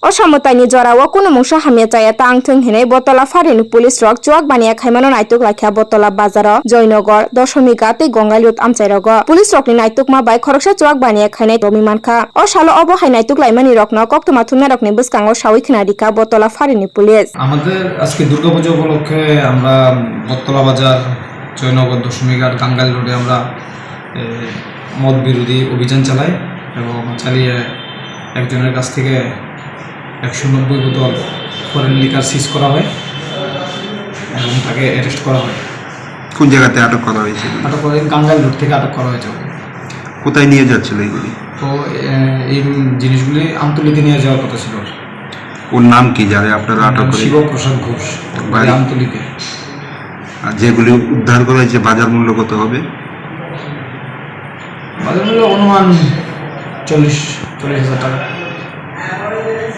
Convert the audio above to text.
অসমতাইনি জরাও কোনো মুসা হামিয়া চায়া তাংথং হেনে বতলা ফারিনি police rock চুয়াক বানিয়া খাইমানো নাইতুক লাখিয়া বতলা বাজার জয়নগর দশমিকা তে গঙ্গাইলুত আমচাইরগ পুলিশ রকনি নাইতুক মা বাই খরকসা চুয়াক বানিয়া খাইনাই রমিমানখা ও সালো অবহাই নাইতুক লাইমানি রকন কক্তমা থুমনা রকনি বুসকাঙ্গ সাউই খিনারিকা বতলা ফারিনি পুলিশ। আমাদের আজকে দুর্গাপূজা উপলক্ষে আমরা বটতলা বাজার জয়নগর দশমিঘাট গাঙ্গাইল রোডে আমরা মদ বিরোধী অভিযান চালাই এবং চালিয়ে একজনের কাছ থেকে 190 বোতল ফরেন লিকার সিজ করা হয় এবং তাকে অ্যারেস্ট করা হয়। কোন জায়গাতে আটক করা হয়েছে? আটক করে গাঙ্গাইল রোড থেকে আটক করা হয়েছে। কোথায় নিয়ে যাচ্ছিল এইগুলি? তো এই জিনিসগুলি আমতলিতে নিয়ে যাওয়ার কথা ছিল। ওর নাম কি যারা আপনারা আটক করে? শিবপ্রসাদ ঘোষ, আমতলিতে। আর যেগুলি উদ্ধার করা হয়েছে বাজার মূল্য কত হবে? বাজার মূল্য অনুমান 40,000 টাকা।